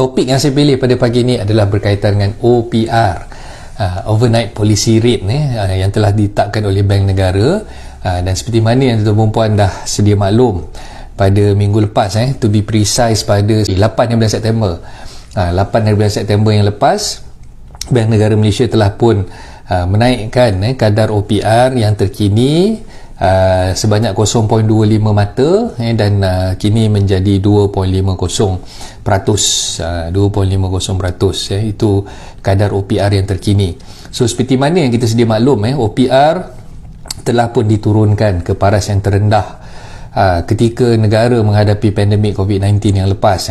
Topik yang saya pilih pada pagi ini adalah berkaitan dengan OPR, Overnight Policy Rate yang telah ditetapkan oleh Bank Negara, dan seperti mana yang tuan-tuan dan puan dah sedia maklum pada minggu lepas, to be precise pada 8 September 8 September yang lepas, Bank Negara Malaysia telah pun menaikkan kadar OPR yang terkini sebanyak 0.25 mata dan kini menjadi 2.50%. 2.50%, itu kadar OPR yang terkini. So seperti mana yang kita sedia maklum, OPR telah pun diturunkan ke paras yang terendah ketika negara menghadapi pandemik COVID-19 yang lepas,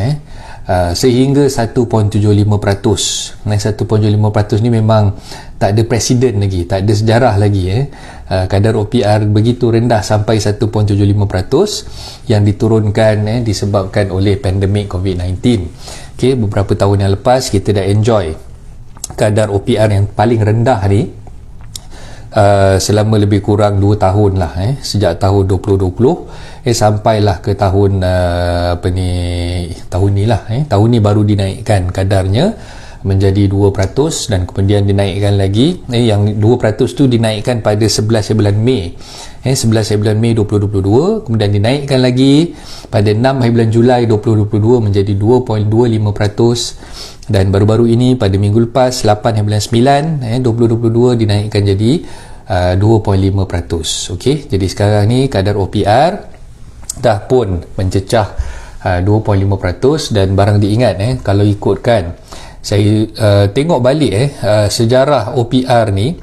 sehingga 1.75%. 1.75% ni memang tak ada presiden lagi, tak ada sejarah lagi. Kadar OPR begitu rendah sampai 1.75% yang diturunkan disebabkan oleh pandemik COVID-19. Okay, beberapa tahun yang lepas kita dah enjoy kadar OPR yang paling rendah ni selama lebih kurang 2 tahun lah, sejak tahun 2020 sampailah ke tahun tahun ni baru dinaikkan kadarnya menjadi 2%, dan kemudian dinaikkan lagi, yang 2% tu dinaikkan pada 11 bulan Mei 2022, kemudian dinaikkan lagi pada 6 bulan Julai 2022 menjadi 2.25%, dan baru-baru ini pada minggu lepas 8 bulan 9 2022 dinaikkan jadi 2.5%. Okey, jadi sekarang ni kadar OPR dah pun mencecah 2.5%, dan barang diingat kalau ikutkan saya tengok balik sejarah OPR ni,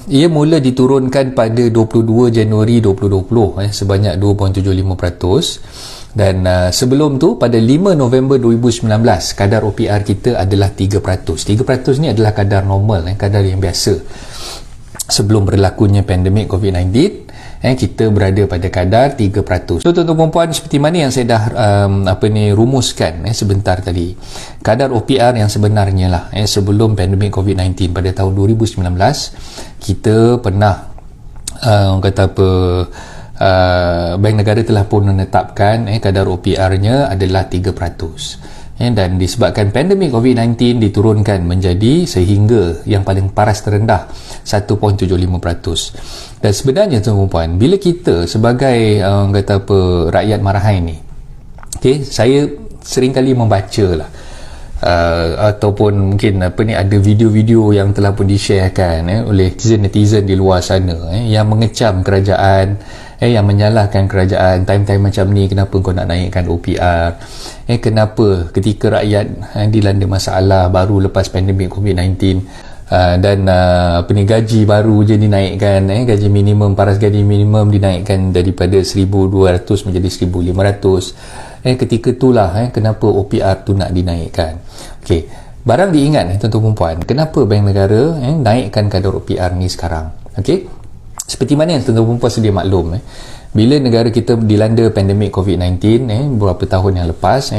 ia mula diturunkan pada 22 Januari 2020 sebanyak 2.75%, dan sebelum tu pada 5 November 2019 kadar OPR kita adalah 3%. 3% ni adalah kadar normal, kadar yang biasa sebelum berlakunya pandemik COVID-19. Kita berada pada kadar 3%. So tuan-tuan dan puan, seperti mana yang saya dah rumuskan sebentar tadi, kadar OPR yang sebenarnya lah sebelum pandemik COVID-19 pada tahun 2019 kita pernah Bank Negara telah pun menetapkan kadar OPR-nya adalah 3%. Dan disebabkan pandemik COVID-19 diturunkan menjadi sehingga yang paling paras terendah 1.75%. Dan sebenarnya tuan-tuan, bila kita sebagai rakyat marahan ni, saya seringkali membaca lah ataupun mungkin ada video-video yang telah pun di-sharekan oleh netizen di luar sana yang mengecam kerajaan, yang menyalahkan kerajaan, time-time macam ni kenapa kau nak naikkan OPR, kenapa ketika rakyat dilanda masalah baru lepas pandemik COVID-19 dan gaji baru je dinaikkan, gaji minimum, paras gaji minimum dinaikkan daripada 1,200 menjadi 1,500, ketika itulah kenapa OPR tu nak dinaikkan. Okey, barang diingat tuan-tuan dan puan, kenapa Bank Negara naikkan kadar OPR ni sekarang. Okey, seperti mana yang tuan-tuan dan puan sedia maklum, bila negara kita dilanda pandemik COVID-19 beberapa tahun yang lepas,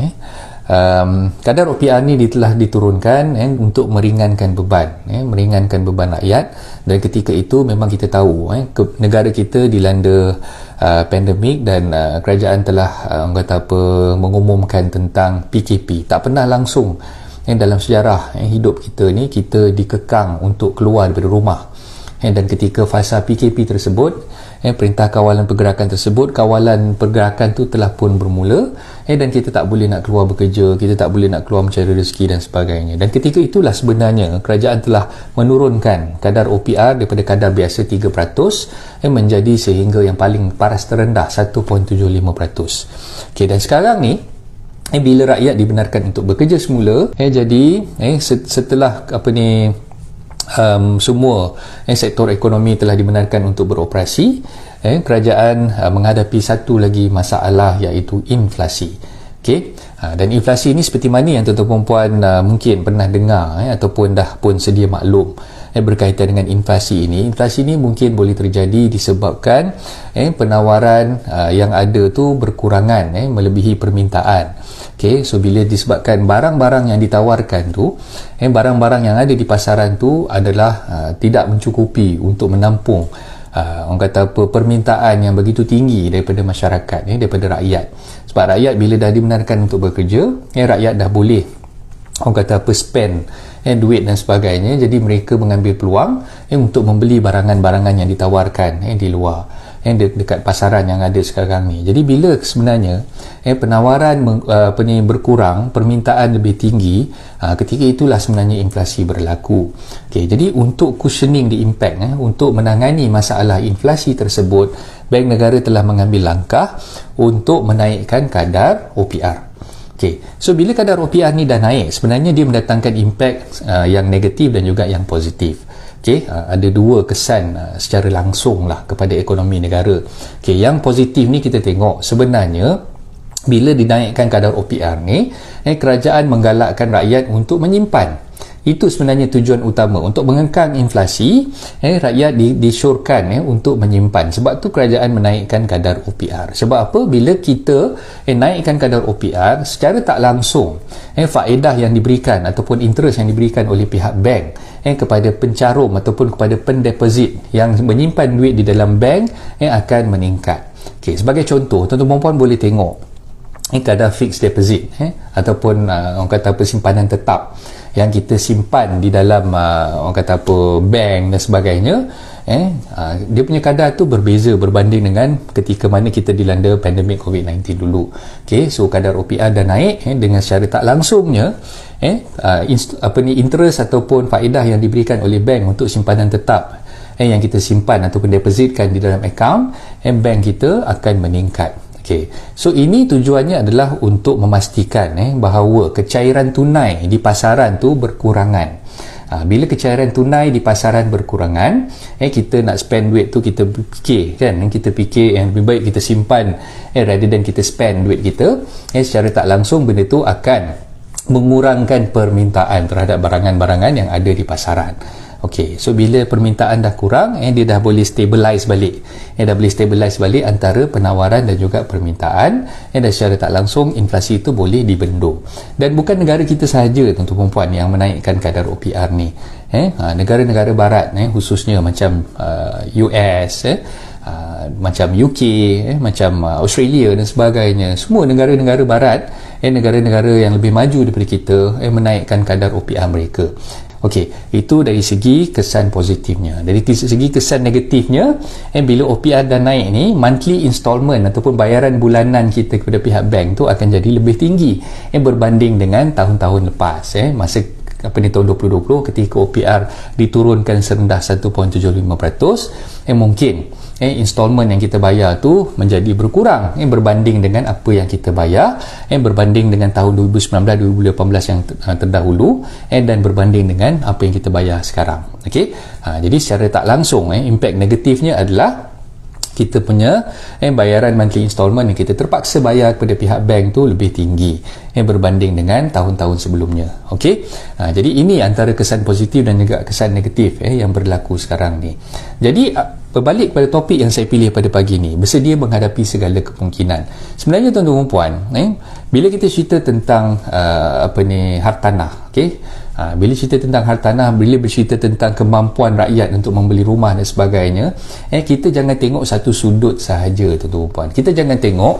kadar OPR ni telah diturunkan untuk meringankan beban rakyat. Dan ketika itu memang kita tahu negara kita dilanda pandemik, dan kerajaan telah mengumumkan tentang PKP. Tak pernah langsung dalam sejarah hidup kita ni kita dikekang untuk keluar daripada rumah. Dan ketika fasa PKP tersebut, perintah kawalan pergerakan tersebut, kawalan pergerakan tu telah pun bermula, dan kita tak boleh nak keluar bekerja, kita tak boleh nak keluar mencari rezeki dan sebagainya. Dan ketika itulah sebenarnya kerajaan telah menurunkan kadar OPR daripada kadar biasa 3% menjadi sehingga yang paling paras terendah 1.75%. Okey, dan sekarang ni bila rakyat dibenarkan untuk bekerja semula, jadi setelah semua sektor ekonomi telah dibenarkan untuk beroperasi, kerajaan menghadapi satu lagi masalah, iaitu inflasi. Okey, dan inflasi ini seperti mana yang tuan-tuan dan puan mungkin pernah dengar ataupun dah pun sedia maklum berkaitan dengan inflasi ini. Inflasi ini mungkin boleh terjadi disebabkan penawaran yang ada tu berkurangan, melebihi permintaan. Okay, so bila disebabkan barang-barang yang ditawarkan tu, barang-barang yang ada di pasaran tu adalah tidak mencukupi untuk menampung orang kata apa, permintaan yang begitu tinggi daripada masyarakat, daripada rakyat. Sebab rakyat bila dah dibenarkan untuk bekerja, rakyat dah boleh orang kata apa, spend duit dan sebagainya. Jadi mereka mengambil peluang untuk membeli barangan-barangan yang ditawarkan di luar, dekat pasaran yang ada sekarang ni. Jadi bila sebenarnya penawaran berkurang, permintaan lebih tinggi, ketika itulah sebenarnya inflasi berlaku. Okey, jadi untuk cushioning the impact, untuk menangani masalah inflasi tersebut, Bank Negara telah mengambil langkah untuk menaikkan kadar OPR. Okey, so bila kadar OPR ni dah naik, sebenarnya dia mendatangkan impact yang negatif dan juga yang positif. Okey, ada dua kesan secara langsung lah kepada ekonomi negara. Okey, yang positif ni kita tengok sebenarnya bila dinaikkan kadar OPR ni, kerajaan menggalakkan rakyat untuk menyimpan. Itu sebenarnya tujuan utama, untuk mengekang inflasi. Rakyat disyorkan untuk menyimpan. Sebab tu kerajaan menaikkan kadar OPR. Sebab apa? Bila kita naikkan kadar OPR, secara tak langsung faedah yang diberikan ataupun interest yang diberikan oleh pihak bank kepada pencarum ataupun kepada pendeposit yang menyimpan duit di dalam bank akan meningkat. Okay, sebagai contoh, tuan-tuan dan puan boleh tengok kadar fixed deposit ataupun orang kata apa, simpanan tetap yang kita simpan di dalam orang kata apa, bank dan sebagainya, dia punya kadar tu berbeza berbanding dengan ketika mana kita dilanda pandemik COVID-19 dulu. Okay, so kadar OPR dah naik dengan secara tak langsungnya interest ataupun faedah yang diberikan oleh bank untuk simpanan tetap yang kita simpan ataupun depositkan di dalam akaun bank kita akan meningkat. Okay. So ini tujuannya adalah untuk memastikan bahawa kecairan tunai di pasaran tu berkurangan. Bila kecairan tunai di pasaran berkurangan, kita nak spend duit tu, kita fikir kan, kita fikir yang lebih baik kita simpan rather than kita spend duit kita. Secara tak langsung benda tu akan mengurangkan permintaan terhadap barangan-barangan yang ada di pasaran. Okey, so bila permintaan dah kurang, dia dah boleh stabilize balik. Dah boleh stabilize balik antara penawaran dan juga permintaan. Dan secara tak langsung inflasi itu boleh dibendung. Dan bukan negara kita sahaja, tuan-tuan dan puan, yang menaikkan kadar OPR ni. Negara-negara barat, khususnya macam US, macam UK, macam Australia dan sebagainya. Semua negara-negara barat, negara-negara yang lebih maju daripada kita, menaikkan kadar OPR mereka. Okey, itu dari segi kesan positifnya. Dari segi kesan negatifnya, bila OPR dah naik ni, monthly installment ataupun bayaran bulanan kita kepada pihak bank tu akan jadi lebih tinggi berbanding dengan tahun-tahun lepas. Masa tahun 2020 ketika OPR diturunkan serendah 1.75%, mungkin installment yang kita bayar tu menjadi berkurang berbanding dengan apa yang kita bayar berbanding dengan tahun 2019-2018 yang terdahulu dan berbanding dengan apa yang kita bayar sekarang. Okey, jadi secara tak langsung impact negatifnya adalah kita punya bayaran monthly installment yang kita terpaksa bayar kepada pihak bank tu lebih tinggi berbanding dengan tahun-tahun sebelumnya. Okey, jadi ini antara kesan positif dan juga kesan negatif yang berlaku sekarang ni. Jadi berbalik pada topik yang saya pilih pada pagi ni, bersedia menghadapi segala kemungkinan. Sebenarnya tuan-tuan dan puan, bila kita cerita tentang hartanah, okey, bila cerita tentang hartanah, bila bercerita tentang kemampuan rakyat untuk membeli rumah dan sebagainya, kita jangan tengok satu sudut sahaja, tuan-tuan dan puan. Kita jangan tengok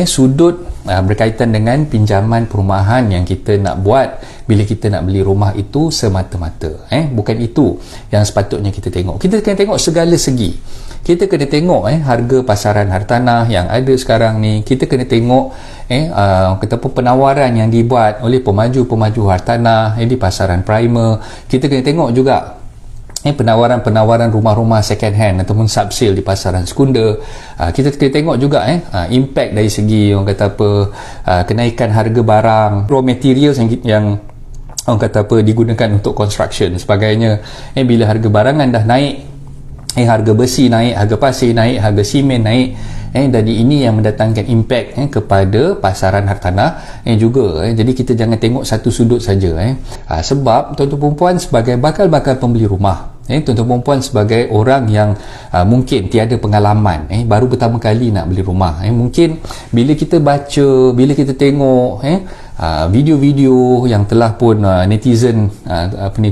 sudut berkaitan dengan pinjaman perumahan yang kita nak buat bila kita nak beli rumah itu semata-mata. Bukan itu yang sepatutnya kita tengok. Kita kena tengok segala segi. Kita kena tengok harga pasaran hartanah yang ada sekarang ni. Kita kena tengok penawaran yang dibuat oleh pemaju-pemaju hartanah di pasaran primer. Kita kena tengok juga penawaran-penawaran rumah-rumah second hand ataupun sub sale di pasaran sekunder. Kita kena tengok juga impact dari segi kenaikan harga barang, raw materials yang digunakan untuk construction dan sebagainya. Bila harga barangan dah naik, harga besi naik, harga pasir naik, harga simen naik, dan ini yang mendatangkan impact kepada pasaran hartanah juga. Jadi kita jangan tengok satu sudut saja. Sebab tuan-tuan dan puan, sebagai bakal-bakal pembeli rumah, tuan-tuan puan sebagai orang yang mungkin tiada pengalaman, baru pertama kali nak beli rumah, mungkin bila kita baca, bila kita tengok video-video yang telah pun netizen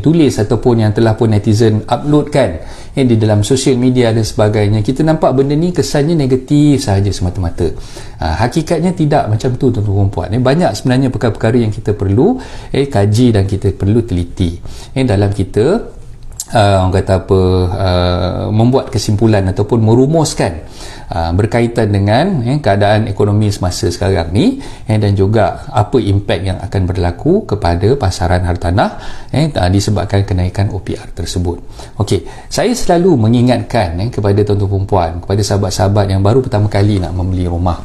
tulis ataupun yang telah pun netizen uploadkan di dalam sosial media dan sebagainya, kita nampak benda ni kesannya negatif sahaja semata-mata. Hakikatnya tidak macam tu, tuan-tuan puan. Banyak sebenarnya perkara-perkara yang kita perlu kaji dan kita perlu teliti dalam kita orang kata apa, membuat kesimpulan ataupun merumuskan berkaitan dengan keadaan ekonomi semasa sekarang ni, dan juga apa impak yang akan berlaku kepada pasaran hartanah disebabkan kenaikan OPR tersebut. Okey, saya selalu mengingatkan kepada tuan-tuan puan, kepada sahabat-sahabat yang baru pertama kali nak membeli rumah,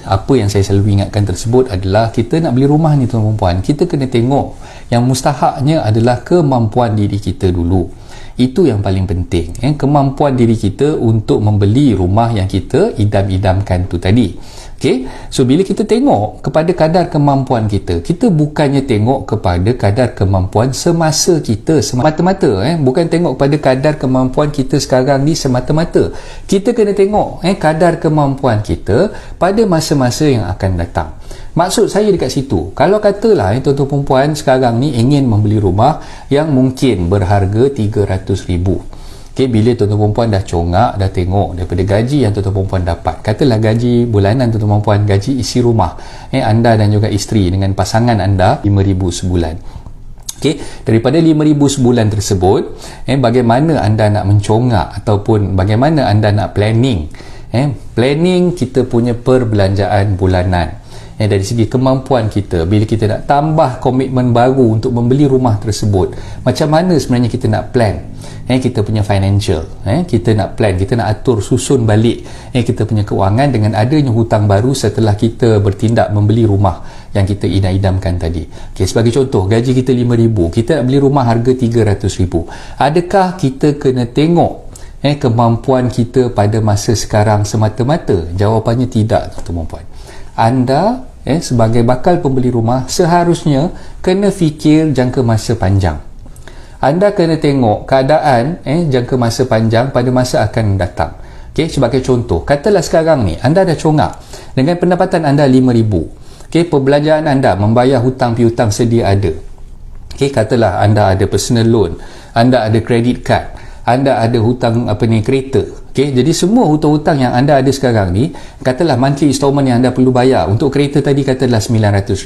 apa yang saya selalu ingatkan tersebut adalah kita nak beli rumah ni tuan-tuan puan, kita kena tengok yang mustahaknya adalah kemampuan diri kita dulu. Itu yang paling penting, kemampuan diri kita untuk membeli rumah yang kita idam-idamkan tu tadi. Okay? So bila kita tengok kepada kadar kemampuan kita, kita bukannya tengok kepada kadar kemampuan semasa kita semata-mata, bukan tengok kepada kadar kemampuan kita sekarang ni semata-mata. Kita kena tengok kadar kemampuan kita pada masa-masa yang akan datang. Maksud saya dekat situ, kalau katalah tuan-tuan perempuan sekarang ni ingin membeli rumah yang mungkin berharga 300,000. Okay, bila tuan-tuan perempuan dah congak, dah tengok daripada gaji yang tuan-tuan perempuan dapat, katalah gaji bulanan tuan-tuan perempuan, gaji isi rumah anda dan juga isteri dengan pasangan anda 5,000 sebulan. Okay, daripada 5,000 sebulan tersebut, bagaimana anda nak mencongak ataupun bagaimana anda nak planning planning kita punya perbelanjaan bulanan. Dari segi kemampuan kita, bila kita nak tambah komitmen baru untuk membeli rumah tersebut, macam mana sebenarnya kita nak plan kita punya financial, kita nak plan, kita nak atur susun balik kita punya kewangan dengan adanya hutang baru setelah kita bertindak membeli rumah yang kita idam-idamkan tadi. Okay, sebagai contoh, gaji kita 5,000, kita nak beli rumah harga 300,000. Adakah kita kena tengok kemampuan kita pada masa sekarang semata-mata? Jawapannya tidak, tuan-tuan puan. Anda sebagai bakal pembeli rumah seharusnya kena fikir jangka masa panjang. Anda kena tengok keadaan jangka masa panjang pada masa akan datang. Okay, sebagai contoh, katalah sekarang ni anda dah congak dengan pendapatan anda 5,000. Okay, perbelanjaan anda, membayar hutang piutang sedia ada. Okay, katalah anda ada personal loan, anda ada credit card, anda ada hutang kereta. Okay, jadi semua hutang-hutang yang anda ada sekarang ni, katalah monthly installment yang anda perlu bayar. Untuk kereta tadi katalah RM900.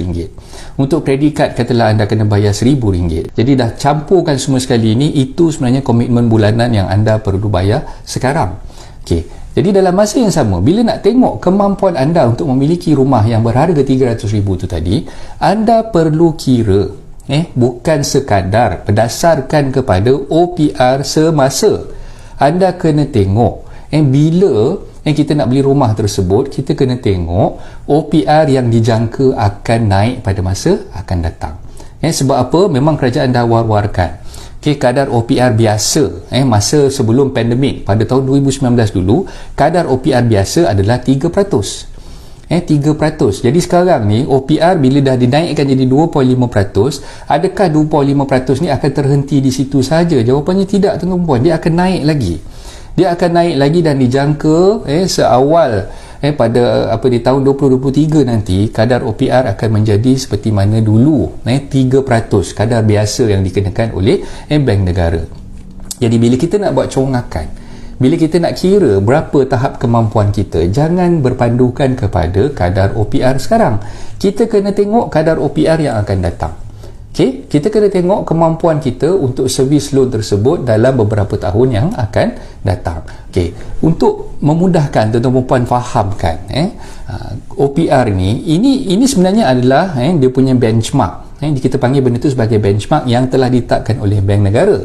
Untuk credit card katalah anda kena bayar RM1,000. Jadi dah campurkan semua sekali ni, itu sebenarnya komitmen bulanan yang anda perlu bayar sekarang. Okay, jadi dalam masa yang sama, bila nak tengok kemampuan anda untuk memiliki rumah yang berharga 300,000 tu tadi, anda perlu kira bukan sekadar berdasarkan kepada OPR semasa. Anda kena tengok bila kita nak beli rumah tersebut, kita kena tengok OPR yang dijangka akan naik pada masa akan datang. Sebab apa? Memang kerajaan dah war-warkan kadar OPR biasa masa sebelum pandemik pada tahun 2019 dulu, kadar OPR biasa adalah 3%. 3%. Jadi sekarang ni OPR bila dah dinaikkan jadi 2.5%, adakah 2.5% ni akan terhenti di situ saja? Jawapannya tidak, tuan-tuan puan. Dia akan naik lagi. Dia akan naik lagi dan dijangka seawal pada di tahun 2023 nanti kadar OPR akan menjadi seperti mana dulu 3%, kadar biasa yang dikenakan oleh Bank Negara. Jadi bila kita nak buat congakan, bila kita nak kira berapa tahap kemampuan kita, jangan berpandukan kepada kadar OPR sekarang. Kita kena tengok kadar OPR yang akan datang. Okay? Kita kena tengok kemampuan kita untuk servis loan tersebut dalam beberapa tahun yang akan datang. Okay. Untuk memudahkan tuan-tuan puan fahamkan OPR ini sebenarnya adalah dia punya benchmark. Kita panggil benda itu sebagai benchmark yang telah ditetapkan oleh Bank Negara.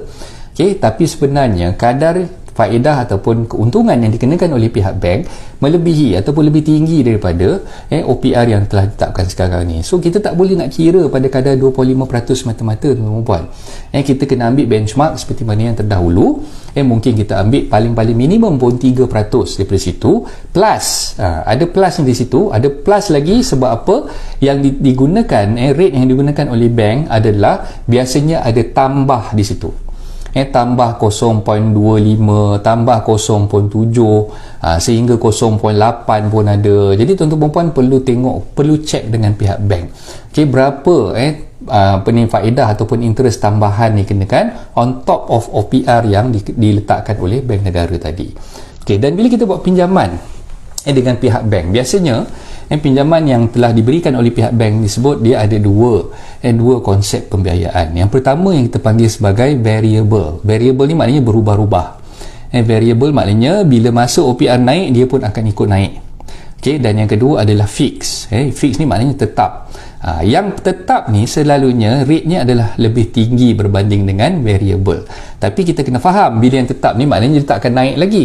Okay? Tapi sebenarnya kadar faedah ataupun keuntungan yang dikenakan oleh pihak bank melebihi ataupun lebih tinggi daripada OPR yang telah ditetapkan sekarang ni. So kita tak boleh nak kira pada kadar 2.5% semata-mata, tuan-tuan puan. Kita kena ambil benchmark seperti mana yang terdahulu. Mungkin kita ambil paling-paling minimum pun 3% daripada situ, plus ada plus di situ, ada plus lagi. Sebab apa? Yang digunakan rate yang digunakan oleh bank adalah biasanya ada tambah di situ. tambah 0.25, tambah 0.7, sehingga 0.8 pun ada. Jadi tuan-tuan puan perlu cek dengan pihak bank. Okey, berapa faedah ataupun interest tambahan ni kenakan on top of OPR yang diletakkan oleh bank negara tadi. Okey, dan bila kita buat pinjaman dengan pihak bank, biasanya pinjaman yang telah diberikan oleh pihak bank disebut dia ada dua konsep pembiayaan. Yang pertama yang kita panggil sebagai variable. Variable ni maknanya berubah-ubah. Variable maknanya bila masa OPR naik, dia pun akan ikut naik. Okey, dan yang kedua adalah fix. Fix ni maknanya tetap. Yang tetap ni selalunya rate-nya adalah lebih tinggi berbanding dengan variable. Tapi kita kena faham, bila yang tetap ni maknanya dia tak akan naik lagi.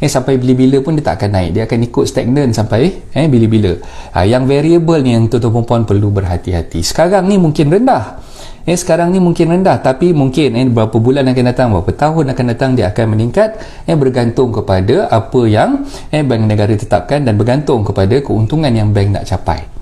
Sampai bila-bila pun dia tak akan naik. Dia akan ikut stagnan sampai bila-bila. Yang variable ni yang tuan-tuan puan perlu berhati-hati. Sekarang ni mungkin rendah. Tapi mungkin beberapa bulan akan datang, beberapa tahun akan datang, dia akan meningkat, bergantung kepada apa yang bank negara tetapkan dan bergantung kepada keuntungan yang bank nak capai.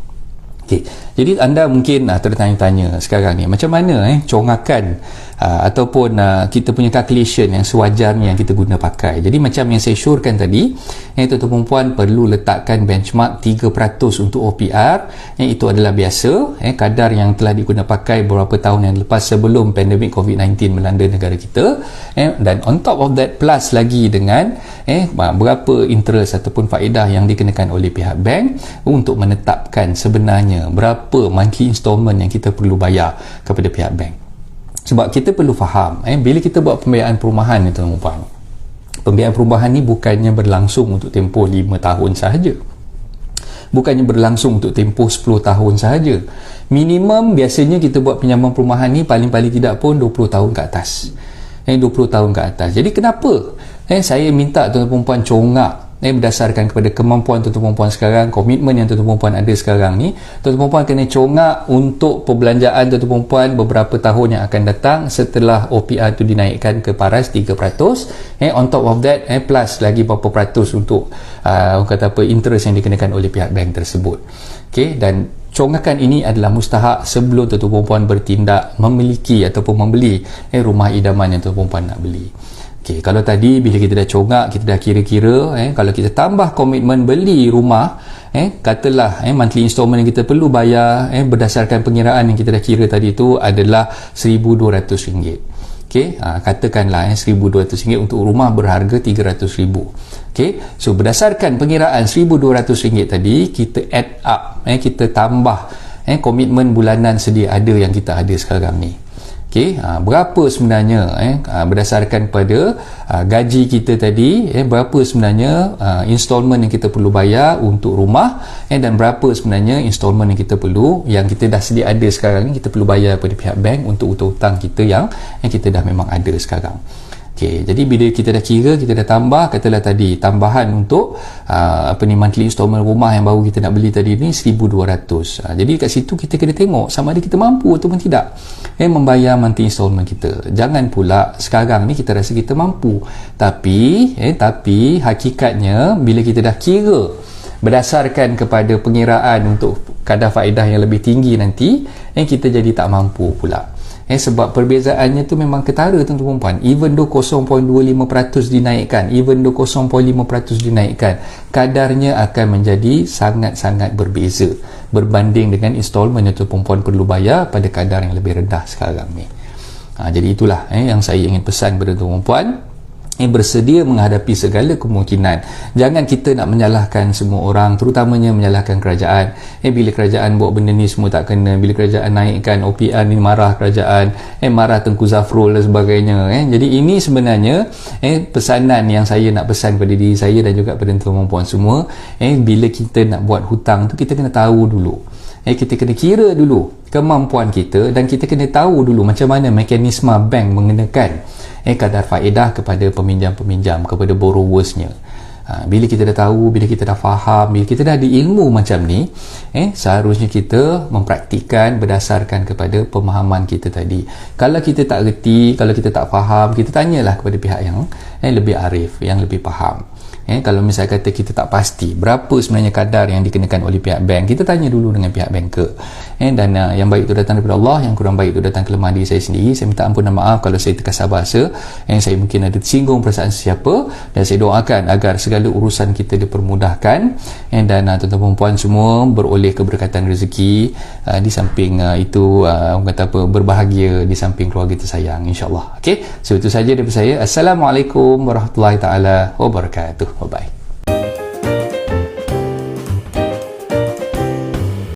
Okay. Jadi anda mungkin tertanya-tanya sekarang ni, macam mana congakan ataupun kita punya calculation yang sewajarnya yang kita guna pakai. Jadi macam yang saya syorkan tadi, tuan-tuan puan perlu letakkan benchmark 3% untuk OPR. Itu adalah biasa, kadar yang telah digunakan pakai beberapa tahun yang lepas sebelum pandemik COVID-19 melanda negara kita. Dan on top of that, plus lagi dengan berapa interest ataupun faedah yang dikenakan oleh pihak bank untuk menetapkan sebenarnya berapa monthly installment yang kita perlu bayar kepada pihak bank. Sebab kita perlu faham, bila kita buat pembiayaan perumahan ni tuan-tuan, pembiayaan perumahan ni bukannya berlangsung untuk tempoh 5 tahun sahaja, bukannya berlangsung untuk tempoh 10 tahun sahaja. Minimum biasanya kita buat pinjaman perumahan ni paling-paling tidak pun 20 tahun ke atas. 20 tahun ke atas. Jadi kenapa saya minta tuan-tuan puan congak berdasarkan kepada kemampuan tuan-tuan puan sekarang, komitmen yang tuan-tuan puan ada sekarang ni, tuan-tuan puan kena congak untuk perbelanjaan tuan-tuan puan beberapa tahun yang akan datang setelah OPR tu dinaikkan ke paras 3%. On top of that, plus lagi berapa peratus untuk interest yang dikenakan oleh pihak bank tersebut. Okay, dan congakan ini adalah mustahak sebelum tuan-tuan puan bertindak memiliki ataupun membeli rumah idaman yang tuan-tuan puan nak beli. Okay, kalau tadi bila kita dah congak, kita dah kira-kira, kalau kita tambah komitmen beli rumah, katalah monthly installment yang kita perlu bayar berdasarkan pengiraan yang kita dah kira tadi tu adalah RM1,200. Okay, katakanlah RM1,200 untuk rumah berharga RM300,000. Okay, so berdasarkan pengiraan RM1,200 tadi, kita add up, kita tambah komitmen bulanan sedia ada yang kita ada sekarang ni. Okay, berapa sebenarnya berdasarkan pada gaji kita tadi, berapa sebenarnya installment yang kita perlu bayar untuk rumah, dan berapa sebenarnya installment yang kita perlu, yang kita dah sedia ada sekarang ni, kita perlu bayar pada pihak bank untuk hutang kita yang kita dah memang ada sekarang. Okay, jadi bila kita dah kira, kita dah tambah, katalah tadi tambahan untuk monthly installment rumah yang baru kita nak beli tadi ni RM1,200. Jadi kat situ kita kena tengok sama ada kita mampu ataupun tidak membayar monthly installment kita. Jangan pula sekarang ni kita rasa kita mampu, tapi hakikatnya bila kita dah kira berdasarkan kepada pengiraan untuk kadar faedah yang lebih tinggi nanti, kita jadi tak mampu pula. Sebab perbezaannya tu memang ketara tuan-tuan puan. Even though 0.25% dinaikkan, kadarnya akan menjadi sangat-sangat berbeza berbanding dengan installment yang tuan-tuan puan perlu bayar pada kadar yang lebih rendah sekarang ni. Jadi itulah yang saya ingin pesan kepada tuan-tuan puan. Bersedia menghadapi segala kemungkinan. Jangan kita nak menyalahkan semua orang, terutamanya menyalahkan kerajaan. Bila kerajaan buat benda ni semua tak kena, bila kerajaan naikkan OPR ni marah kerajaan, marah Tengku Zafrul dan sebagainya. Jadi ini sebenarnya pesanan yang saya nak pesan kepada diri saya dan juga kepada tuan-tuan puan semua. Bila kita nak buat hutang tu, kita kena tahu dulu. Kita kena kira dulu kemampuan kita, dan kita kena tahu dulu macam mana mekanisme bank mengenakan kadar faedah kepada peminjam-peminjam, kepada borrowersnya. Bila kita dah tahu, bila kita dah faham, bila kita dah ada ilmu macam ni, seharusnya kita mempraktikkan berdasarkan kepada pemahaman kita tadi. Kalau kita tak reti, kalau kita tak faham, kita tanyalah kepada pihak yang lebih arif, yang lebih faham. Kalau misalnya kata kita tak pasti berapa sebenarnya kadar yang dikenakan oleh pihak bank, kita tanya dulu dengan pihak banker. Dan yang baik itu datang daripada Allah, yang kurang baik itu datang kelemahan diri saya sendiri. Saya minta ampun dan maaf kalau saya terkasar bahasa, saya mungkin ada tersinggung perasaan sesiapa, dan saya doakan agar segala urusan kita dipermudahkan, dan tuan-tuan puan semua beroleh keberkatan rezeki, di samping itu orang kata apa, berbahagia di samping keluarga tersayang, insyaAllah. So itu saja daripada saya. Assalamualaikum warahmatullahi taala wabarakatuh. Bye bye.